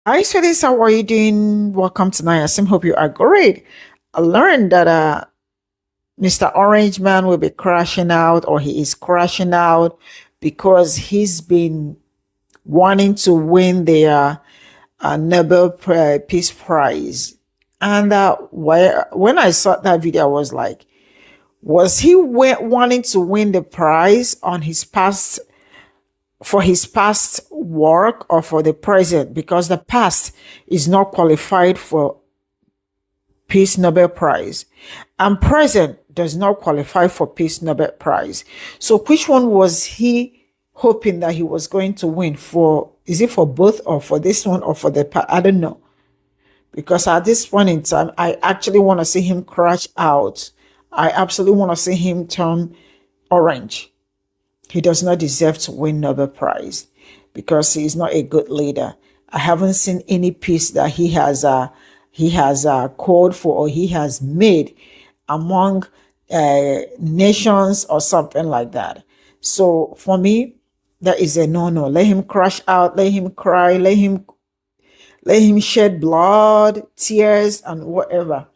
Hi, sweeties. How are you doing? Welcome to NIASIM. Hope you are great. I learned that Mr. Orange Man will be crashing out, or he is crashing out because he's been wanting to win the Nobel Peace Prize. And when I saw that video, I was like, was he wanting to win the prize on his past for his past work or for the present, because the past is not qualified for Peace Nobel Prize and present does not qualify for Peace Nobel Prize. So which one was he hoping that he was going to win for? Is it for both, or for this one, or for the I don't know, because at this point in time I actually want to see him crash out. I absolutely want to see him turn orange. He does not deserve to win Nobel Prize because he is not a good leader. I haven't seen any peace that he has called for, or he has made among nations or something like that. So for me, that is a no-no. Let him crash out. Let him cry. Let him shed blood, tears, and whatever.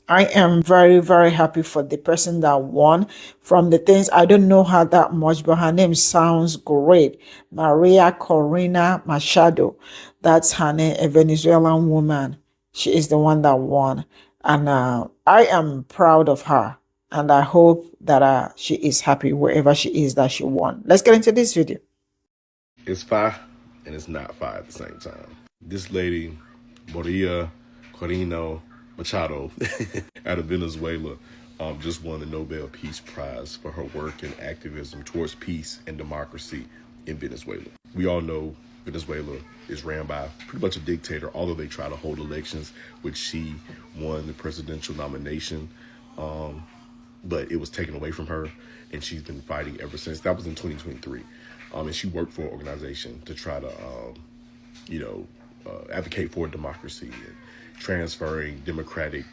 I am very, very happy for the person that won. From the things, I don't know her that much, but her name sounds great. Maria Corina Machado. That's her name, a Venezuelan woman. She is the one that won. And I am proud of her. And I hope that she is happy wherever she is that she won. Let's get into this video. It's fire and it's not fire at the same time. This lady, Maria Corina Machado, out of Venezuela, just won the Nobel Peace Prize for her work and activism towards peace and democracy in Venezuela. We all know Venezuela is ran by pretty much a dictator, although they try to hold elections, which she won the presidential nomination. But it was taken away from her, and she's been fighting ever since. That was in 2023. And she worked for an organization to try to, advocate for democracy and transferring democratic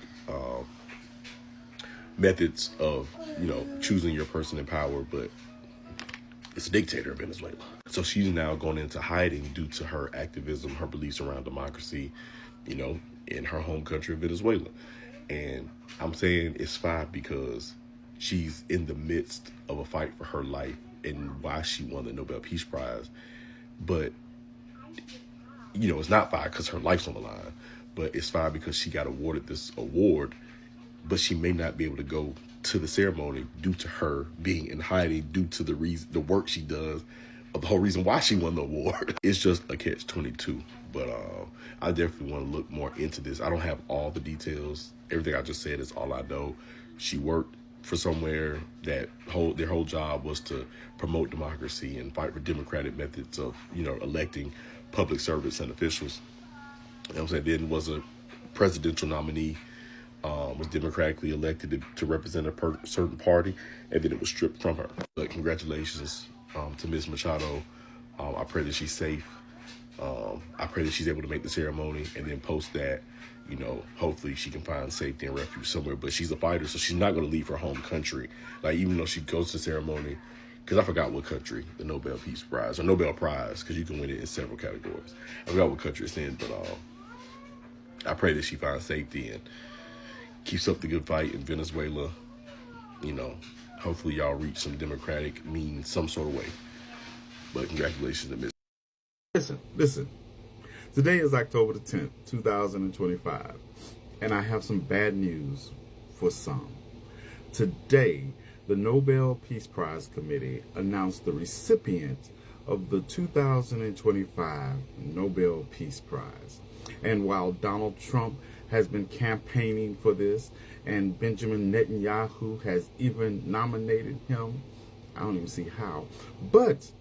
methods of, choosing your person in power. But it's a dictator in Venezuela. So she's now gone into hiding due to her activism, her beliefs around democracy, in her home country of Venezuela. And I'm saying it's fine because she's in the midst of a fight for her life and why she won the Nobel Peace Prize. But, it's not fine because her life's on the line. But it's fine because she got awarded this award, but she may not be able to go to the ceremony due to her being in hiding, due to the work she does, of the whole reason why she won the award. It's just a catch-22. But I definitely want to look more into this. I don't have all the details. Everything I just said is all I know. She worked for somewhere that their whole job was to promote democracy and fight for democratic methods of, electing public servants and officials. You know what I'm saying? Then was a presidential nominee, was democratically elected to represent a certain party, and then it was stripped from her. But congratulations to Ms. Machado. I pray that she's safe. I pray that she's able to make the ceremony, and then post that, hopefully she can find safety and refuge somewhere. But she's a fighter, so she's not going to leave her home country. Like, even though she goes to the ceremony, because I forgot what country the Nobel Peace Prize, or Nobel Prize, because you can win it in several categories. I forgot what country it's in, but I pray that she finds safety and keeps up the good fight in Venezuela. Hopefully y'all reach some democratic means some sort of way. But congratulations to Ms. Listen. Today is October the 10th, 2025, and I have some bad news for some. Today, the Nobel Peace Prize Committee announced the recipient of the 2025 Nobel Peace Prize. And while Donald Trump has been campaigning for this, and Benjamin Netanyahu has even nominated him, I don't even see how. But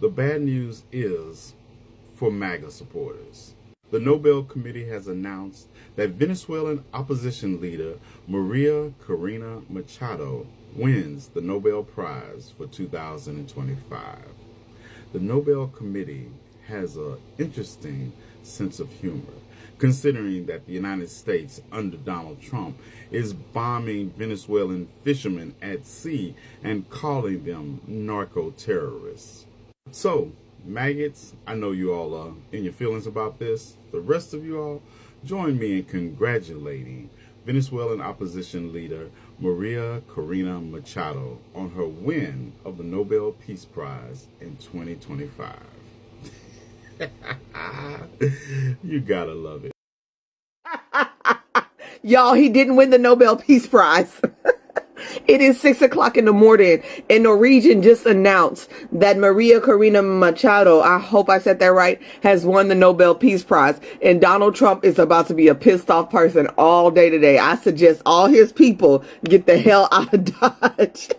the bad news is for MAGA supporters. The Nobel Committee has announced that Venezuelan opposition leader Maria Corina Machado wins the Nobel Prize for 2025. The Nobel Committee has an interesting sense of humor, considering that the United States under Donald Trump is bombing Venezuelan fishermen at sea and calling them narco-terrorists. So, Maggots, I know you all are in your feelings about this. The rest of you all, join me in congratulating Venezuelan opposition leader Maria Corina Machado on her win of the Nobel Peace Prize in 2025. You gotta love it. Y'all, he didn't win the Nobel Peace Prize. It is 6 o'clock in the morning, and Norwegian just announced that Maria Corina Machado, I hope I said that right, has won the Nobel Peace Prize. And Donald Trump is about to be a pissed off person all day today. I suggest all his people get the hell out of Dodge.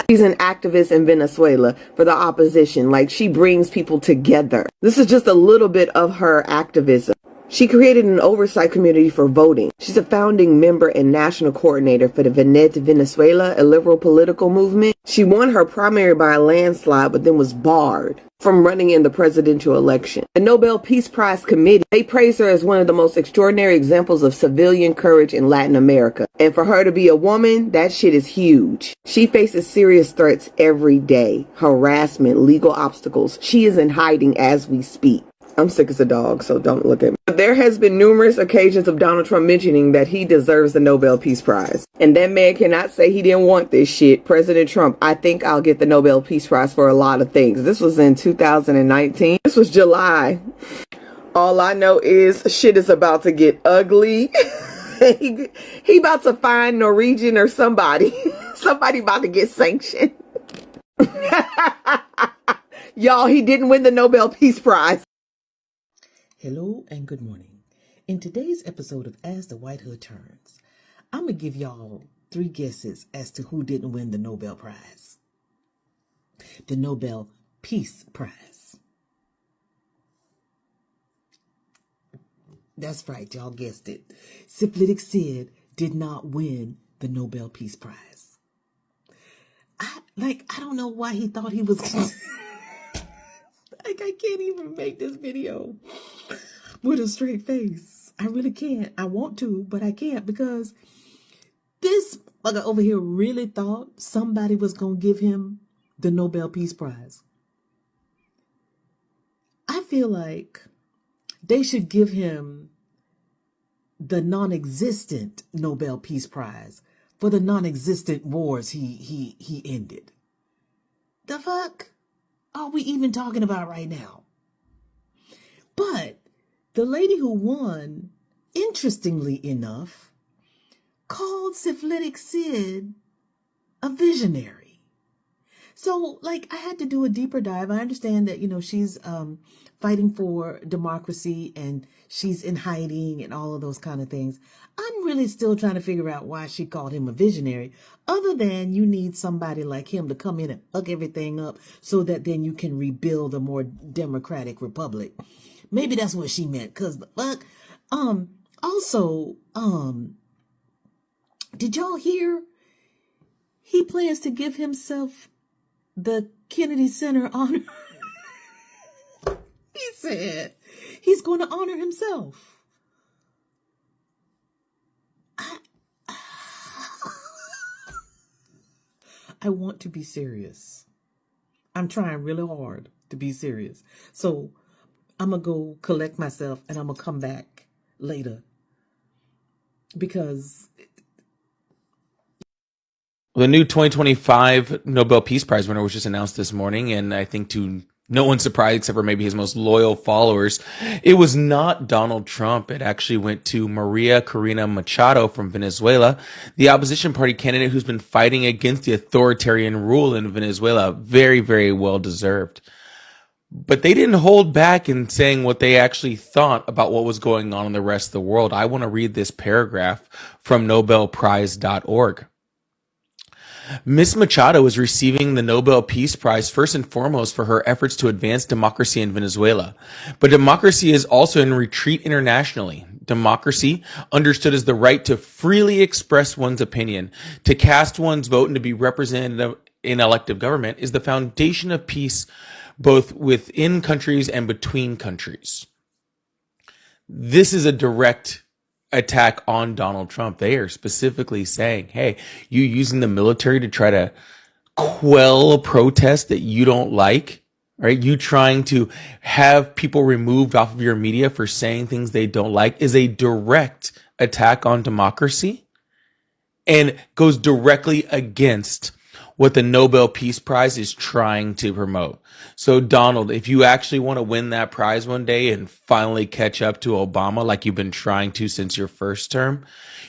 She's an activist in Venezuela for the opposition. Like, she brings people together. This is just a little bit of her activism. She created an oversight committee for voting. She's a founding member and national coordinator for the Venezuela, a liberal political movement. She won her primary by a landslide, but then was barred from running in the presidential election. The Nobel Peace Prize Committee, they praise her as one of the most extraordinary examples of civilian courage in Latin America. And for her to be a woman, that shit is huge. She faces serious threats every day, harassment, legal obstacles. She is in hiding as we speak. I'm sick as a dog, so don't look at me. There has been numerous occasions of Donald Trump mentioning that he deserves the Nobel Peace Prize. And that man cannot say he didn't want this shit. President Trump, I think I'll get the Nobel Peace Prize for a lot of things. This was in 2019. This was July. All I know is shit is about to get ugly. he about to find Norwegian or somebody. Somebody about to get sanctioned. Y'all, he didn't win the Nobel Peace Prize. Hello and good morning. In today's episode of As the White Hood Turns, I'm going to give y'all 3 guesses as to who didn't win the Nobel Prize. The Nobel Peace Prize. That's right, y'all guessed it. Syphilitic Sid did not win the Nobel Peace Prize. I don't know why he thought he was... I can't even make this video with a straight face. I really can't. I want to, but I can't because this mother over here really thought somebody was going to give him the Nobel Peace Prize. I feel like they should give him the non-existent Nobel Peace Prize for the non-existent wars he ended. The fuck are we even talking about right now? But the lady who won, interestingly enough, called Syphilitic Sid a visionary. So, I had to do a deeper dive. I understand that, she's fighting for democracy and she's in hiding and all of those kind of things. I'm really still trying to figure out why she called him a visionary, other than you need somebody like him to come in and fuck everything up so that then you can rebuild a more democratic republic. Maybe that's what she meant, because the fuck. Also, did y'all hear? He plans to give himself the Kennedy Center honor. He said he's going to honor himself. I want to be serious. I'm trying really hard to be serious. So I'm going to go collect myself and I'm going to come back later. Because the new 2025 Nobel Peace Prize winner was just announced this morning, and I think to no one's surprise except for maybe his most loyal followers, it was not Donald Trump. It actually went to Maria Corina Machado from Venezuela, the opposition party candidate who's been fighting against the authoritarian rule in Venezuela. Very, very well deserved. But they didn't hold back in saying what they actually thought about what was going on in the rest of the world. I want to read this paragraph from NobelPrize.org. Ms. Machado is receiving the Nobel Peace Prize first and foremost for her efforts to advance democracy in Venezuela. But democracy is also in retreat internationally. Democracy, understood as the right to freely express one's opinion, to cast one's vote, and to be represented in elective government, is the foundation of peace both within countries and between countries. This is a direct attack on Donald Trump. They are specifically saying, hey, you using the military to try to quell a protest that you don't like? right? You trying to have people removed off of your media for saying things they don't like is a direct attack on democracy and goes directly against what the Nobel Peace Prize is trying to promote. So, Donald, if you actually want to win that prize one day and finally catch up to Obama like you've been trying to since your first term,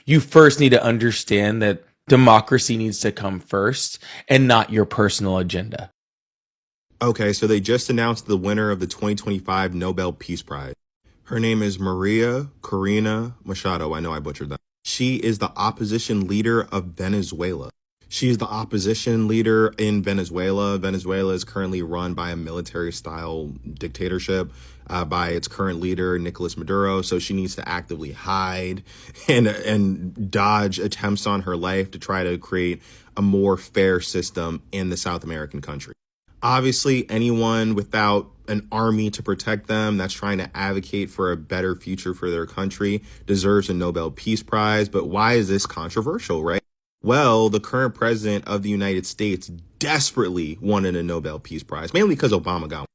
you first need to understand that democracy needs to come first and not your personal agenda. Okay, so they just announced the winner of the 2025 Nobel Peace Prize. Her name is Maria Corina Machado. I know I butchered that. She is the opposition leader of Venezuela. She's the opposition leader in Venezuela. Venezuela is currently run by a military-style dictatorship by its current leader, Nicolas Maduro. So she needs to actively hide and dodge attempts on her life to try to create a more fair system in the South American country. Obviously, anyone without an army to protect them that's trying to advocate for a better future for their country deserves a Nobel Peace Prize. But why is this controversial, right? Well, the current president of the United States desperately wanted a Nobel Peace Prize, mainly because Obama got one.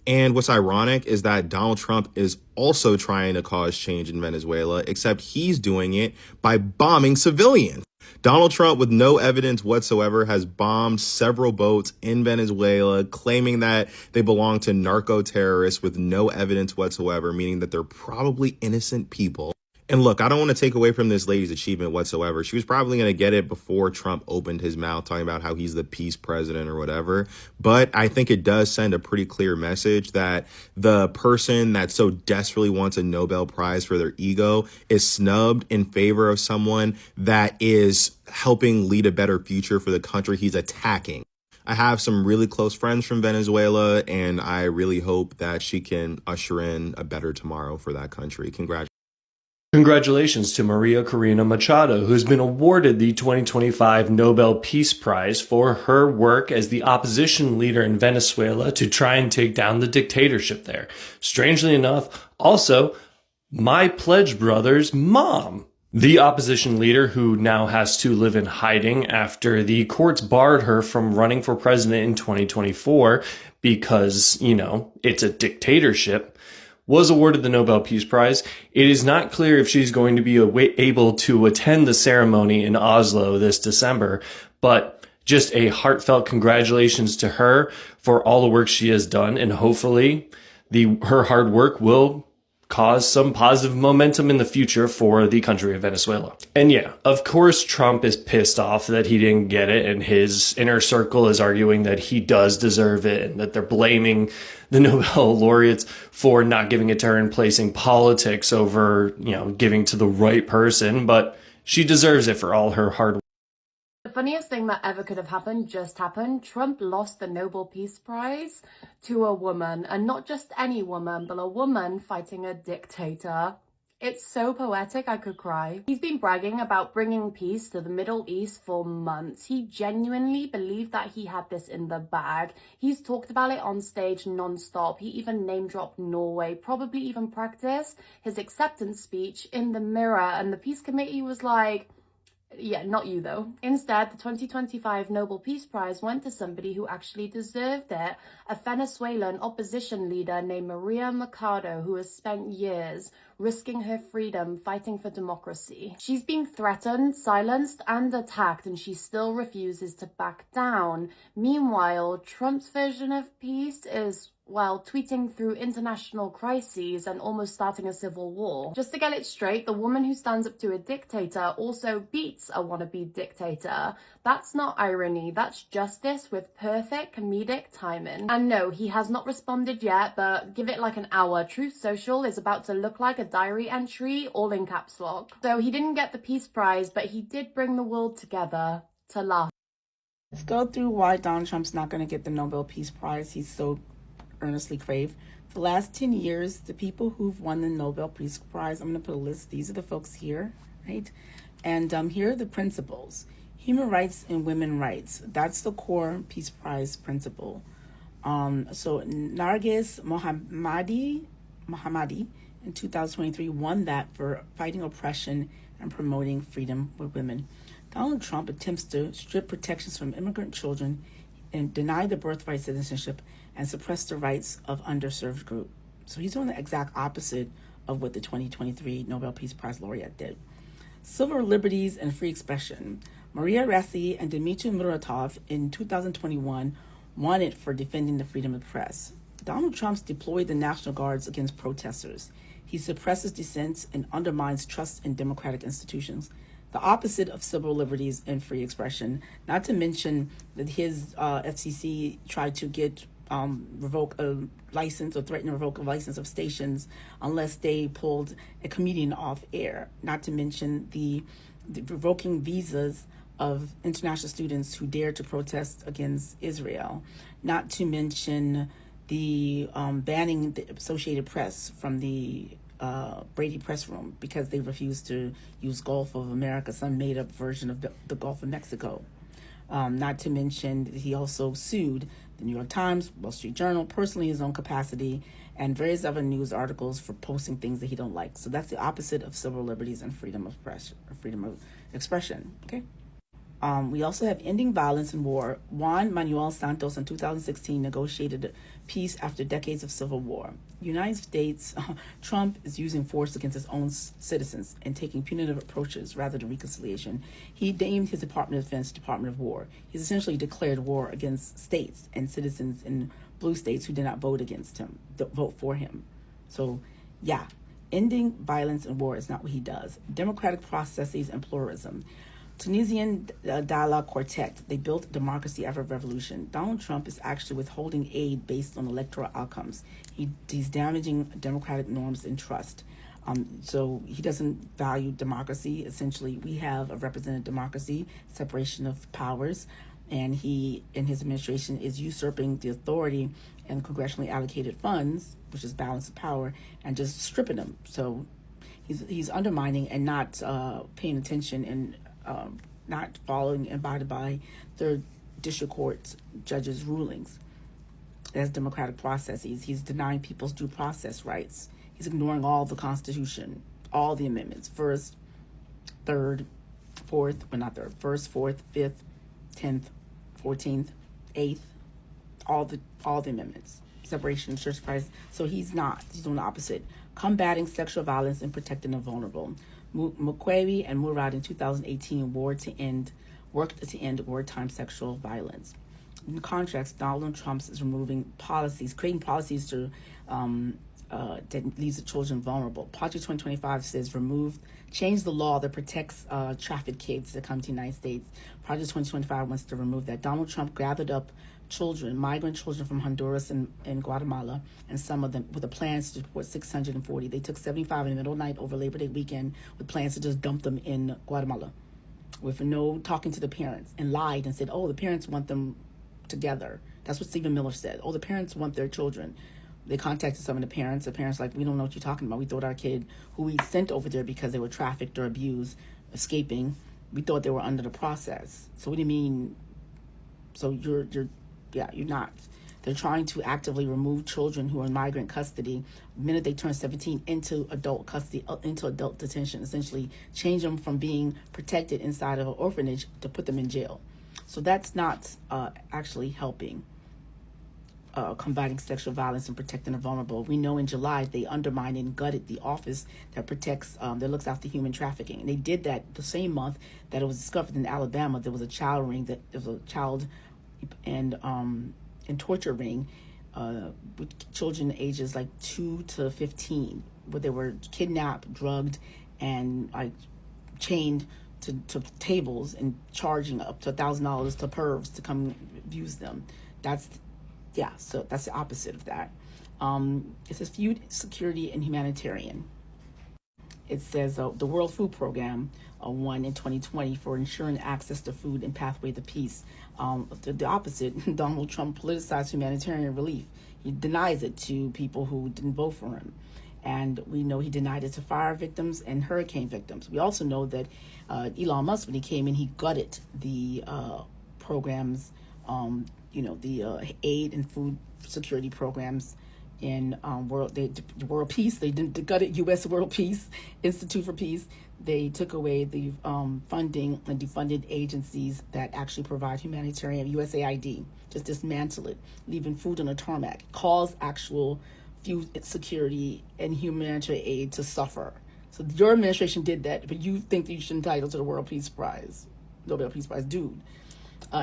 And what's ironic is that Donald Trump is also trying to cause change in Venezuela, except he's doing it by bombing civilians. Donald Trump, with no evidence whatsoever, has bombed several boats in Venezuela, claiming that they belong to narco-terrorists with no evidence whatsoever, meaning that they're probably innocent people. And look, I don't want to take away from this lady's achievement whatsoever. She was probably going to get it before Trump opened his mouth talking about how he's the peace president or whatever. But I think it does send a pretty clear message that the person that so desperately wants a Nobel Prize for their ego is snubbed in favor of someone that is helping lead a better future for the country he's attacking. I have some really close friends from Venezuela, and I really hope that she can usher in a better tomorrow for that country. Congratulations to Maria Corina Machado, who's been awarded the 2025 Nobel Peace Prize for her work as the opposition leader in Venezuela to try and take down the dictatorship there. Strangely enough, also, my pledge brother's mom, the opposition leader who now has to live in hiding after the courts barred her from running for president in 2024 because, it's a dictatorship, was awarded the Nobel Peace Prize. It is not clear if she's going to be able to attend the ceremony in Oslo this December, but just a heartfelt congratulations to her for all the work she has done, and hopefully her hard work will cause some positive momentum in the future for the country of Venezuela. And yeah, of course, Trump is pissed off that he didn't get it, and his inner circle is arguing that he does deserve it and that they're blaming the Nobel laureates for not giving it to her and placing politics over, giving to the right person, but she deserves it for all her hard work. The funniest thing that ever could have happened just happened. Trump lost the Nobel Peace Prize to a woman, and not just any woman, but a woman fighting a dictator. It's so poetic, I could cry. He's been bragging about bringing peace to the Middle East for months. He genuinely believed that he had this in the bag. He's talked about it on stage non-stop. He even name-dropped Norway, probably even practiced his acceptance speech in the mirror, and the Peace Committee was like, yeah, not you though. Instead, the 2025 Nobel Peace Prize went to somebody who actually deserved it, a Venezuelan opposition leader named Maria Machado, who has spent years risking her freedom fighting for democracy. She's been threatened, silenced, and attacked, and she still refuses to back down. Meanwhile, Trump's version of peace is, well, tweeting through international crises and almost starting a civil war. Just to get it straight, the woman who stands up to a dictator also beats a wannabe dictator. That's not irony, that's justice with perfect comedic timing. And no, he has not responded yet, but give it like an hour. Truth Social is about to look like a diary entry, all in caps lock. So he didn't get the Peace Prize, but he did bring the world together to laugh. Let's go through why Donald Trump's not going to get the Nobel Peace Prize he's so earnestly crave. For the last 10 years, the people who've won the Nobel Peace Prize, I'm going to put a list. These are the folks here, right? And here are the principles. Human rights and women rights. That's the core Peace Prize principle. So Narges Mohammadi in 2023 won that for fighting oppression and promoting freedom with women. Donald Trump attempts to strip protections from immigrant children and deny the birthright citizenship and suppress the rights of underserved groups. So he's doing the exact opposite of what the 2023 Nobel Peace Prize laureate did. Civil liberties and free expression. Maria Ressa and Dmitry Muratov in 2021 won it for defending the freedom of the press. Donald Trump deployed the National Guards against protesters. He suppresses dissent and undermines trust in democratic institutions. The opposite of civil liberties and free expression, not to mention that his FCC tried to revoke a license or threaten to revoke a license of stations unless they pulled a comedian off air, not to mention the revoking visas of international students who dared to protest against Israel, not to mention the banning the Associated Press from the Brady press room because they refused to use Gulf of America, some made-up version of the Gulf of Mexico. Not to mention he also sued the New York Times, Wall Street Journal, personally in his own capacity, and various other news articles for posting things that he don't like. So that's the opposite of civil liberties and freedom of press, or freedom of expression. Okay. We also have ending violence and war. Juan Manuel Santos in 2016 negotiated peace after decades of civil war. United States, Trump is using force against his own citizens and taking punitive approaches rather than reconciliation. He named his Department of Defense Department of War. He's essentially declared war against states and citizens in blue states who did not vote for him. So, yeah, ending violence and war is not what he does. Democratic processes and pluralism. Tunisian Dialogue Quartet, they built democracy after revolution. Donald Trump is actually withholding aid based on electoral outcomes. He's damaging democratic norms and trust. So he doesn't value democracy. Essentially, we have a representative democracy, separation of powers, and he and his administration is usurping the authority and congressionally allocated funds, which is balance of power, and just stripping them. So he's undermining and not paying attention and not following and abided by third district court judges' rulings as democratic processes. He's denying people's due process rights. He's ignoring all the Constitution, all the amendments, first, third, fourth, well not third, first, fourth, fifth, 10th, 14th, 8th, all the amendments, separation, church price. So he's doing the opposite, combating sexual violence and protecting the vulnerable. Mukwege and Murad in 2018 worked to end wartime sexual violence. In contrast, Donald Trump is creating policies to that leaves the children vulnerable. Project 2025 says change the law that protects trafficked kids that come to the United States. Project 2025 wants to remove that. Donald Trump gathered up migrant children from Honduras and Guatemala, and some of them with the plans to deport 640. They took 75 in the middle of the night over Labor Day weekend with plans to just dump them in Guatemala with no talking to the parents, and lied and said, oh, the parents want them together. That's what Stephen Miller said. Oh, the parents want their children. They contacted some of the parents. The parents like, we don't know what you're talking about. We thought our kid, who we sent over there because they were trafficked or abused, escaping, we thought they were under the process. So what do you mean? So you're not. They're trying to actively remove children who are in migrant custody the minute they turn 17 into adult custody, into adult detention, essentially change them from being protected inside of an orphanage to put them in jail. So that's not actually helping combating sexual violence and protecting the vulnerable. We know in July they undermined and gutted the office that protects, that looks after human trafficking. And they did that the same month that it was discovered in Alabama there was a child ring, that there was a child and torture ring with children ages like 2 to 15, where they were kidnapped, drugged, and like chained to tables and charging up to $1,000 to pervs to come abuse them. So that's the opposite of that. It says food security and humanitarian. It says the World Food Program won in 2020 for ensuring access to food and pathway to peace. The opposite, Donald Trump politicized humanitarian relief. He denies it to people who didn't vote for him. And we know he denied it to fire victims and hurricane victims. We also know that Elon Musk, when he came in, he gutted the programs, the aid and food security programs in world peace. They gutted U.S. World Peace Institute for Peace. They took away the funding and defunded agencies that actually provide humanitarian, USAID. Just dismantle it, leaving food on the tarmac, cause actual food security and humanitarian aid to suffer. So your administration did that, but you think that you should entitle to the World Peace Prize, Nobel Peace Prize, dude.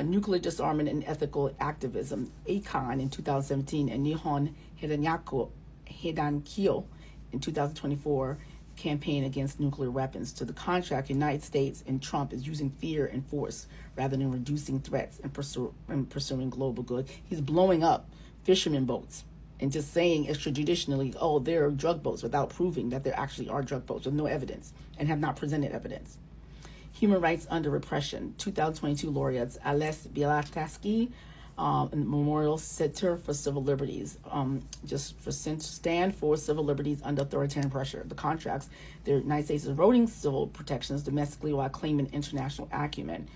Nuclear disarmament and ethical activism, ACON in 2017, and Nihon Hidankyo in 2024, campaign against nuclear weapons. To the contract, United States and Trump is using fear and force rather than reducing threats and pursuing global good. He's blowing up fishermen boats and just saying extrajudicially, oh, there are drug boats, without proving that there actually are drug boats with no evidence and have not presented evidence. Human rights under repression. 2022 laureates L0sing Memorial Center for Civil Liberties, just for stand for civil liberties under authoritarian pressure. The contracts, the United States is eroding civil protections domestically while claiming international acumen.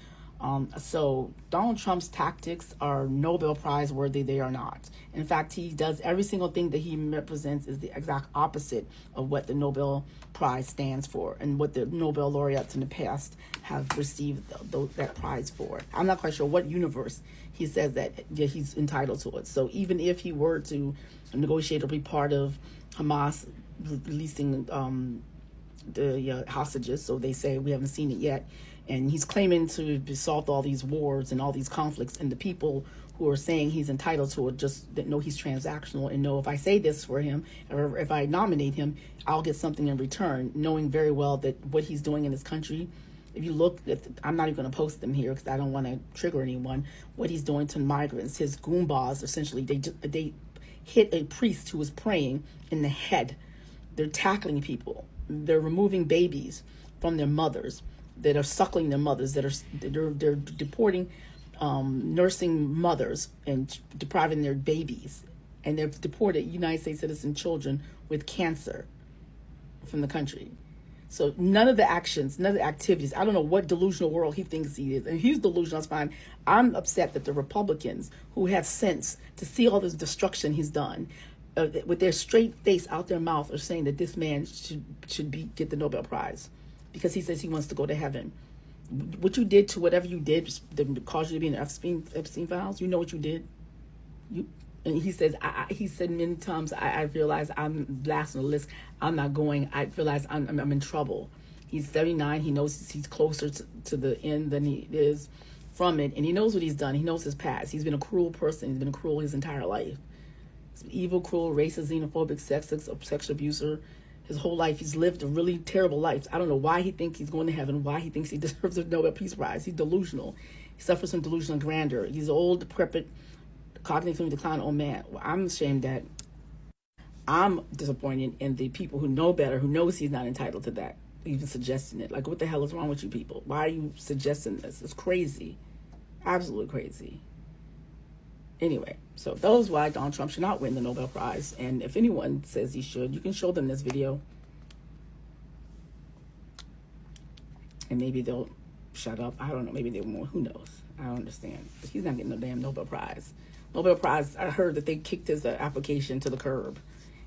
So Donald Trump's tactics are Nobel Prize worthy. They are not. In fact, he does every single thing that he represents is the exact opposite of what the Nobel Prize stands for and what the Nobel laureates in the past have received that prize for. I'm not quite sure what universe he says that he's entitled to it. So even if he were to negotiate or be part of Hamas releasing the hostages, so they say, we haven't seen it yet, and he's claiming to have solved all these wars and all these conflicts, and the people who are saying he's entitled to it just know he's transactional and know if I say this for him or if I nominate him, I'll get something in return, knowing very well that what he's doing in his country, if you look at, I'm not even going to post them here because I don't want to trigger anyone, what he's doing to migrants, his goombas, essentially, they hit a priest who was praying in the head. They're tackling people. They're removing babies from their mothers that are suckling their mothers, they're deporting nursing mothers and depriving their babies. And they've deported United States citizen children with cancer from the country. So none of the actions, none of the activities, I don't know what delusional world he thinks he is. And he's delusional, that's fine. I'm upset that the Republicans who have sense to see all this destruction he's done, with their straight face out their mouth, are saying that this man should get the Nobel Prize because he says he wants to go to heaven. What you did to whatever you did that caused you to be in the Epstein files, you know what you did. And he says, he said many times, I realize I'm last on the list. I'm not going. I realize I'm in trouble. He's 79. He knows he's closer to the end than he is from it. And he knows what he's done. He knows his past. He's been a cruel person. He's been cruel his entire life. He's an evil, cruel, racist, xenophobic, sexual abuser. His whole life, he's lived a really terrible life. I don't know why he thinks he's going to heaven, why he thinks he deserves a Nobel Peace Prize. He's delusional. He suffers from delusional grandeur. He's an old, decrepit, cognitively declined old man. Well, I'm ashamed that I'm disappointed in the people who know better, who knows he's not entitled to that, even suggesting it. Like, what the hell is wrong with you people? Why are you suggesting this? It's crazy. Absolutely crazy. Anyway, so those why Donald Trump should not win the Nobel Prize. And if anyone says he should, you can show them this video. And maybe they'll shut up. I don't know. Maybe they won't. Who knows? I don't understand. But he's not getting no damn Nobel Prize. Nobel Prize, I heard that they kicked his application to the curb.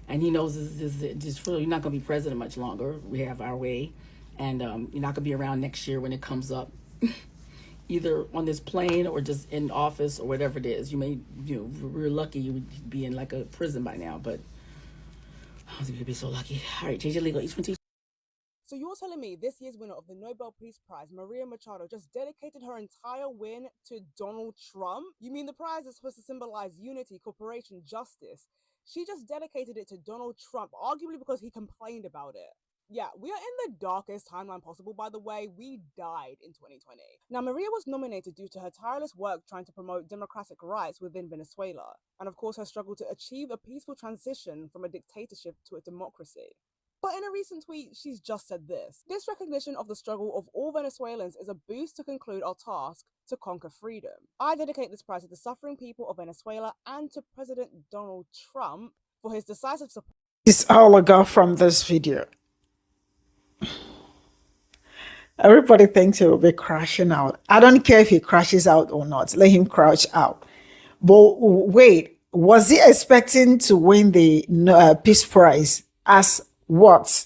And he knows this really, you're not going to be president much longer. We have our way. And you're not going to be around next year when it comes up. Either on this plane or just in office or whatever it is. You may, we're lucky you would be in like a prison by now, but I don't think you'd be so lucky. All right, change your legal. Each one teach. So you're telling me this year's winner of the Nobel Peace Prize, Maria Machado, just dedicated her entire win to Donald Trump? You mean the prize is supposed to symbolize unity, cooperation, justice? She just dedicated it to Donald Trump, arguably because he complained about it. Yeah, we are in the darkest timeline possible, by the way. We died in 2020. Now, Maria was nominated due to her tireless work trying to promote democratic rights within Venezuela, and of course her struggle to achieve a peaceful transition from a dictatorship to a democracy. But in a recent tweet, she's just said this: "This recognition of the struggle of all Venezuelans is a boost to conclude our task to conquer freedom. I dedicate this prize to the suffering people of Venezuela and to President Donald Trump for his decisive support." This is all I got from this video. Everybody thinks he will be crashing out. I don't care if he crashes out or not. Let him crash out. But wait, Was he expecting to win the Peace Prize? As what?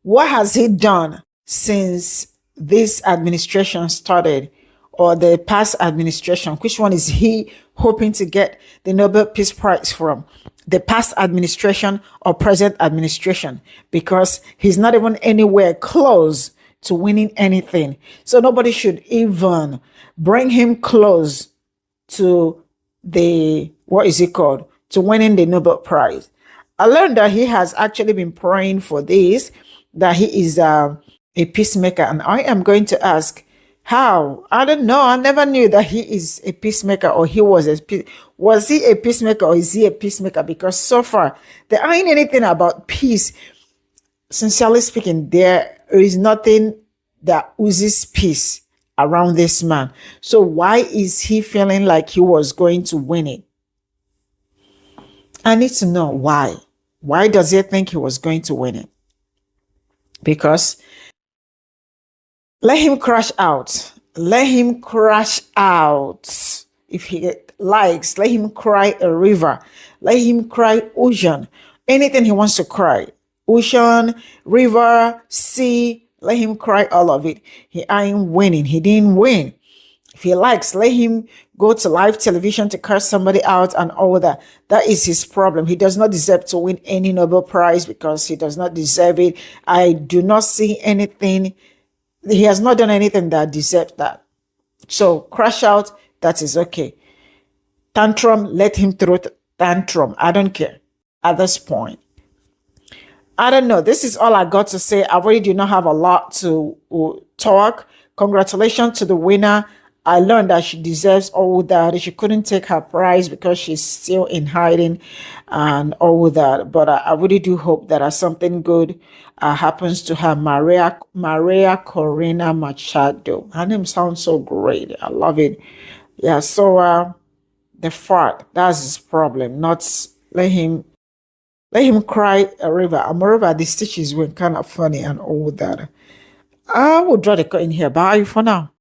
What has he done since this administration started, or the past administration? Which one is he hoping to get the Nobel Peace Prize from? The past administration or present administration? Because he's not even anywhere close to winning anything. So nobody should even bring him close to the, what is it called, to winning the Nobel Prize. I learned that he has actually been praying for this, that he is a peacemaker. And I am going to ask, how? I don't know. I never knew that he is a peacemaker, or he was was he a peacemaker, or is he a peacemaker? Because so far, there ain't anything about peace. Sincerely speaking, there is nothing that oozes peace around this man. So why is he feeling like he was going to win it? I need to know why. Why does he think he was going to win it? Because let him crash out. Let him crash out. If he likes, let him cry a river. Let him cry ocean. Anything he wants to cry. Ocean, river, sea, let him cry all of it. He ain't winning. He didn't win. If he likes, let him go to live television to curse somebody out and all that. That is his problem. He does not deserve to win any Nobel Prize because he does not deserve it. I do not see anything. He has not done anything that deserves that. So crash out, that is okay. Tantrum, let him throw tantrum. I don't care at this point. I don't know. This is all I got to say. I really do not have a lot to talk. Congratulations to the winner. I learned that she deserves all that. She couldn't take her prize because she's still in hiding and all that. But I really do hope that something good happens to her. Maria Corina Machado. Her name sounds so great. I love it. Yeah, so the fart, that's his problem. Not let him cry a river. Moreover, the stitches were kind of funny and all that. I will draw the cut in here. Bye for now.